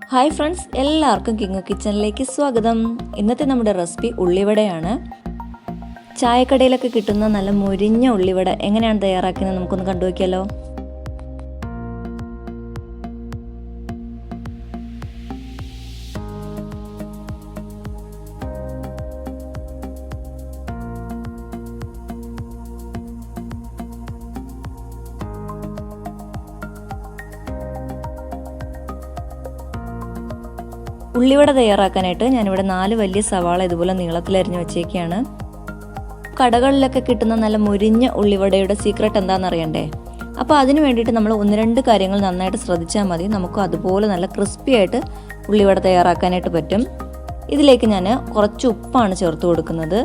Hi friends, എല്ലാവർക്കും കിങ്ങു കിച്ചണിലേക്ക് സ്വാഗതം. ഇന്നത്തെ നമ്മുടെ റെസിപ്പി ഉള്ളിവടയാണ്. ചായക്കടയിലൊക്കെ കിട്ടുന്ന നല്ല മുരിഞ്ഞ ഉള്ളിവട എങ്ങനെയാണ് തയ്യാറാക്കുന്നത് നമുക്കൊന്ന് കണ്ടുവയ്ക്കാലോ. ഉള്ളിവട തയ്യാറാക്കാനായിട്ട് ഞാനിവിടെ 4 വലിയ സവാള ഇതുപോലെ നീളത്തിലരിഞ്ഞ് വെച്ചേക്കാണ്. കടകളിലൊക്കെ കിട്ടുന്ന നല്ല മുരിഞ്ഞ ഉള്ളിവടയുടെ സീക്രട്ട് എന്താണെന്ന് അറിയണ്ടേ? അപ്പോൾ അതിന് വേണ്ടിയിട്ട് നമ്മൾ 1-2 കാര്യങ്ങൾ നന്നായിട്ട് ശ്രദ്ധിച്ചാൽ മതി. നമുക്ക് അതുപോലെ നല്ല ക്രിസ്പി ആയിട്ട് ഉള്ളിവട തയ്യാറാക്കാനായിട്ട് പറ്റും. ഇതിലേക്ക് ഞാൻ കുറച്ച് ഉപ്പാണ് ചേർത്ത് കൊടുക്കുന്നത്.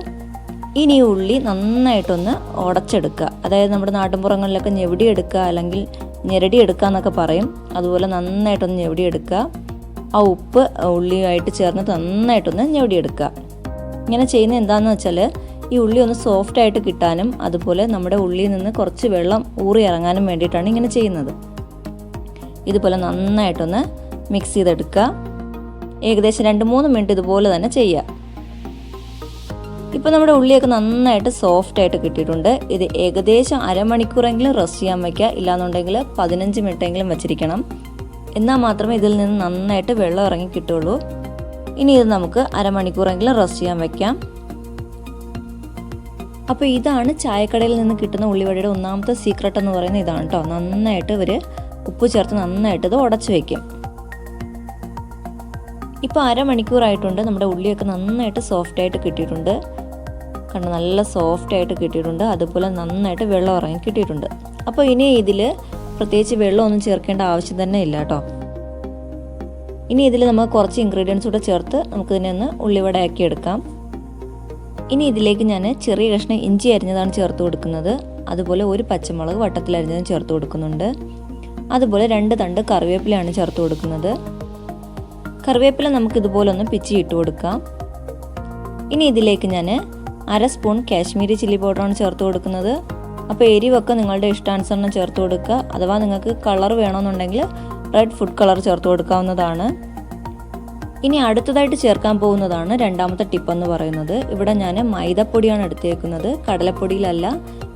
ഇനി ഈ ഉള്ളി നന്നായിട്ടൊന്ന് ഉടച്ചെടുക്കുക. അതായത് നമ്മുടെ നാട്ടിൻപുറങ്ങളിലൊക്കെ ഞെവിടിയെടുക്കുക അല്ലെങ്കിൽ ഞെരടിയെടുക്കുക എന്നൊക്കെ പറയും. അതുപോലെ നന്നായിട്ടൊന്ന് ഞെവിടിയെടുക്കുക. ആ ഉപ്പ് ഉള്ളിയുമായിട്ട് ചേർന്ന് നന്നായിട്ടൊന്ന് ഞെവിടിയെടുക്കുക. ഇങ്ങനെ ചെയ്യുന്നത് എന്താണെന്ന് വെച്ചാൽ ഈ ഉള്ളി ഒന്ന് സോഫ്റ്റായിട്ട് കിട്ടാനും അതുപോലെ നമ്മുടെ ഉള്ളിയിൽ നിന്ന് കുറച്ച് വെള്ളം ഊറി ഇറങ്ങാനും വേണ്ടിയിട്ടാണ് ഇങ്ങനെ ചെയ്യുന്നത്. ഇതുപോലെ നന്നായിട്ടൊന്ന് മിക്സ് ചെയ്തെടുക്കുക. ഏകദേശം 2-3 മിനിറ്റ് ഇതുപോലെ തന്നെ ചെയ്യുക. ഇപ്പോൾ നമ്മുടെ ഉള്ളിയൊക്കെ നന്നായിട്ട് സോഫ്റ്റായിട്ട് കിട്ടിയിട്ടുണ്ട്. ഇത് ഏകദേശം അരമണിക്കൂറെങ്കിലും റെസ്റ്റ് ചെയ്യാൻ വയ്ക്കുക. ഇല്ലാന്നുണ്ടെങ്കിൽ 15 മിനിറ്റെങ്കിലും വെച്ചിരിക്കണം. എന്നാൽ മാത്രമേ ഇതിൽ നിന്ന് നന്നായിട്ട് വെള്ളം ഇറങ്ങി കിട്ടുള്ളൂ. ഇനി ഇത് നമുക്ക് അരമണിക്കൂറെങ്കിലും റെസ്റ്റ് ചെയ്യാൻ വയ്ക്കാം. അപ്പോൾ ഇതാണ് ചായക്കടയിൽ നിന്ന് കിട്ടുന്ന ഉള്ളിവടയുടെ ഒന്നാമത്തെ സീക്രട്ട് എന്ന് പറയുന്നത് ഇതാണ് കേട്ടോ. നന്നായിട്ട് ഇവർ ഉപ്പ് ചേർത്ത് നന്നായിട്ട് ഇത് ഉടച്ച് വയ്ക്കും. ഇപ്പോൾ അരമണിക്കൂറായിട്ടുണ്ട്. നമ്മുടെ ഉള്ളിയൊക്കെ നന്നായിട്ട് സോഫ്റ്റായിട്ട് കിട്ടിയിട്ടുണ്ട്. കണ്ടോ, നല്ല സോഫ്റ്റായിട്ട് കിട്ടിയിട്ടുണ്ട്. അതുപോലെ നന്നായിട്ട് വെള്ളം ഇറങ്ങി കിട്ടിയിട്ടുണ്ട്. അപ്പോൾ ഇനി ഇതിൽ പ്രത്യേകിച്ച് വെള്ളമൊന്നും ചേർക്കേണ്ട ആവശ്യം തന്നെ ഇല്ല കേട്ടോ. ഇനി ഇതിൽ നമ്മൾ കുറച്ച് ഇൻഗ്രീഡിയൻസ് കൂടെ ചേർത്ത് നമുക്കിതിനെ ഒന്ന് ഉള്ളിവടയാക്കി എടുക്കാം. ഇനി ഇതിലേക്ക് ഞാൻ ചെറിയ കഷ്ണം ഇഞ്ചി അരിഞ്ഞതാണ് ചേർത്ത് കൊടുക്കുന്നത്. അതുപോലെ 1 പച്ചമുളക് വട്ടത്തിലരിഞ്ഞതും ചേർത്ത് കൊടുക്കുന്നുണ്ട്. അതുപോലെ 2 തണ്ട് കറിവേപ്പിലയാണ് ചേർത്ത് കൊടുക്കുന്നത്. കറിവേപ്പില നമുക്കിതുപോലെ ഒന്ന് പിച്ചി ഇട്ട് കൊടുക്കാം. ഇനി ഇതിലേക്ക് ഞാൻ 1/2 സ്പൂൺ കാശ്മീരി ചില്ലി പൗഡറാണ് ചേർത്ത് കൊടുക്കുന്നത്. അപ്പോൾ എരിവൊക്കെ നിങ്ങളുടെ ഇഷ്ടാനുസരണം ചേർത്ത് കൊടുക്കുക. അഥവാ നിങ്ങൾക്ക് കളർ വേണമെന്നുണ്ടെങ്കിൽ റെഡ് ഫുഡ് കളർ ചേർത്ത് കൊടുക്കാവുന്നതാണ്. ഇനി അടുത്തതായിട്ട് ചേർക്കാൻ പോകുന്നതാണ് രണ്ടാമത്തെ ടിപ്പ് എന്ന് പറയുന്നത്. ഇവിടെ ഞാൻ മൈദപ്പൊടിയാണ് എടുത്തേക്കുന്നത്. കടലപ്പൊടിയിലല്ല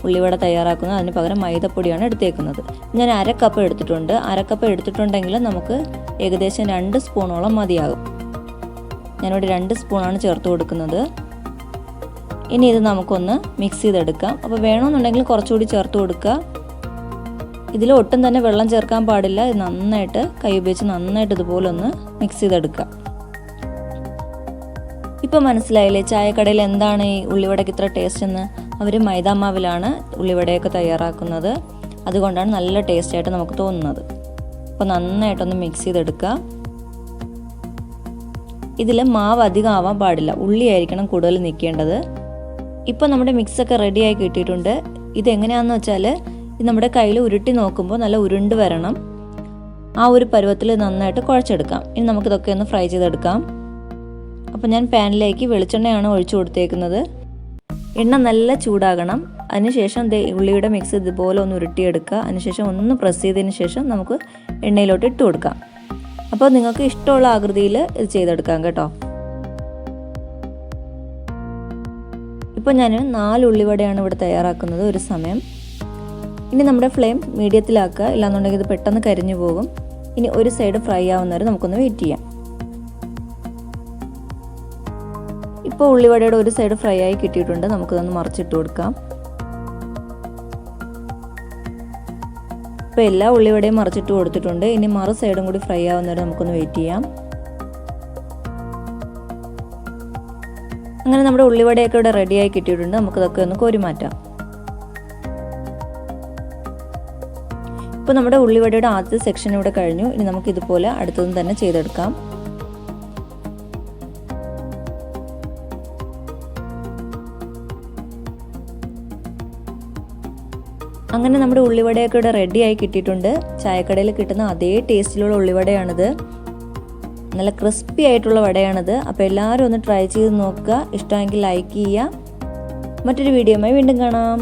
ഉള്ളിവട തയ്യാറാക്കുന്നത്. അതിന് പകരം മൈദപ്പൊടിയാണ് എടുത്തേക്കുന്നത്. ഞാൻ 1/2 കപ്പ് എടുത്തിട്ടുണ്ട്. 1/2 കപ്പ് എടുത്തിട്ടുണ്ടെങ്കിൽ നമുക്ക് ഏകദേശം 2 സ്പൂണോളം മതിയാകും. ഞാനിവിടെ 2 സ്പൂണാണ് ചേർത്ത് കൊടുക്കുന്നത്. ഇനി ഇത് നമുക്കൊന്ന് മിക്സ് ചെയ്തെടുക്കാം. അപ്പോൾ വേണമെന്നുണ്ടെങ്കിൽ കുറച്ചുകൂടി ചേർത്ത് കൊടുക്കുക. ഇതിൽ ഒട്ടും തന്നെ വെള്ളം ചേർക്കാൻ പാടില്ല. ഇത് നന്നായിട്ട് കൈ ഉപയോഗിച്ച് നന്നായിട്ട് ഇതുപോലെ ഒന്ന് മിക്സ് ചെയ്തെടുക്കുക. ഇപ്പോൾ മനസ്സിലായില്ലേ ചായക്കടയിൽ എന്താണ് ഈ ഉള്ളിവടയ്ക്ക് ഇത്ര ടേസ്റ്റ് എന്ന്? അവർ മൈദാമാവിലാണ് ഉള്ളിവടയൊക്കെ തയ്യാറാക്കുന്നത്. അതുകൊണ്ടാണ് നല്ല ടേസ്റ്റായിട്ട് നമുക്ക് തോന്നുന്നത്. അപ്പോൾ നന്നായിട്ടൊന്ന് മിക്സ് ചെയ്തെടുക്കുക. ഇതിൽ മാവ് അധികം ആവാൻ പാടില്ല. ഉള്ളിയായിരിക്കണം കൂടുതൽ നിൽക്കേണ്ടത്. ഇപ്പോൾ നമ്മുടെ മിക്സൊക്കെ റെഡിയായി കിട്ടിയിട്ടുണ്ട്. ഇതെങ്ങനെയാണെന്ന് വെച്ചാൽ ഇത് നമ്മുടെ കയ്യിൽ ഉരുട്ടി നോക്കുമ്പോൾ നല്ല ഉരുണ്ട് വരണം. ആ ഒരു പരുവത്തിൽ നന്നായിട്ട് കുഴച്ചെടുക്കാം. ഇനി നമുക്കിതൊക്കെ ഒന്ന് ഫ്രൈ ചെയ്തെടുക്കാം. അപ്പോൾ ഞാൻ പാനിലേക്ക് വെളിച്ചെണ്ണയാണ് ഒഴിച്ചു കൊടുത്തേക്കുന്നത്. എണ്ണ നല്ല ചൂടാകണം. അതിനുശേഷം ഉള്ളിയുടെ മിക്സ് ഇതുപോലെ ഒന്ന് ഉരുട്ടിയെടുക്കുക. അതിനുശേഷം ഒന്ന് പ്രസ് ചെയ്തതിന് ശേഷം നമുക്ക് എണ്ണയിലോട്ട് ഇട്ട് കൊടുക്കാം. അപ്പോൾ നിങ്ങൾക്ക് ഇഷ്ടമുള്ള ആകൃതിയിൽ ഇത് ചെയ്തെടുക്കാം കേട്ടോ. ഇപ്പോൾ ഞാൻ 4 ഉള്ളിവടയാണ് ഇവിടെ തയ്യാറാക്കുന്നത് ഒരു സമയം. ഇനി നമ്മുടെ ഫ്ലെയിം മീഡിയത്തിലാക്കുക. ഇല്ലാന്നുണ്ടെങ്കിൽ ഇത് പെട്ടെന്ന് കരിഞ്ഞു പോകും. ഇനി ഒരു സൈഡ് ഫ്രൈ ആവുന്നവരെ നമുക്കൊന്ന് വെയിറ്റ് ചെയ്യാം. ഇപ്പോൾ ഉള്ളിവടയുടെ ഒരു സൈഡ് ഫ്രൈ ആയി കിട്ടിയിട്ടുണ്ട്. നമുക്കിതൊന്ന് മറിച്ചിട്ട് കൊടുക്കാം. ഇപ്പോൾ എല്ലാ ഉള്ളിവടയും മറിച്ചിട്ട് കൊടുത്തിട്ടുണ്ട്. ഇനി മറു സൈഡും കൂടി ഫ്രൈ ആവുന്നവരെ നമുക്കൊന്ന് വെയിറ്റ് ചെയ്യാം. അങ്ങനെ നമ്മുടെ ഉള്ളിവടയൊക്കെ ഇവിടെ റെഡിയായി കിട്ടിയിട്ടുണ്ട്. നമുക്കിതൊക്കെ ഒന്ന് കോരി മാറ്റാം. ഇപ്പോൾ നമ്മുടെ ഉള്ളിവടയുടെ ആദ്യത്തെ സെക്ഷൻ ഇവിടെ കഴിഞ്ഞു. ഇനി നമുക്കിതുപോലെ അടുത്തതും തന്നെ ചെയ്തെടുക്കാം. അങ്ങനെ നമ്മുടെ ഉള്ളിവടയൊക്കെ ഇവിടെ റെഡിയായി കിട്ടിയിട്ടുണ്ട്. ചായക്കടയിൽ കിട്ടുന്ന അതേ ടേസ്റ്റിലുള്ള ഉള്ളിവടയാണിത്. നല്ല ക്രിസ്പി ആയിട്ടുള്ള വടയാണിത്. അപ്പോൾ എല്ലാവരും ഒന്ന് ട്രൈ ചെയ്ത് നോക്കുക. ഇഷ്ടമെങ്കിൽ ലൈക്ക് ചെയ്യുക. മറ്റൊരു വീഡിയോയുമായി വീണ്ടും കാണാം.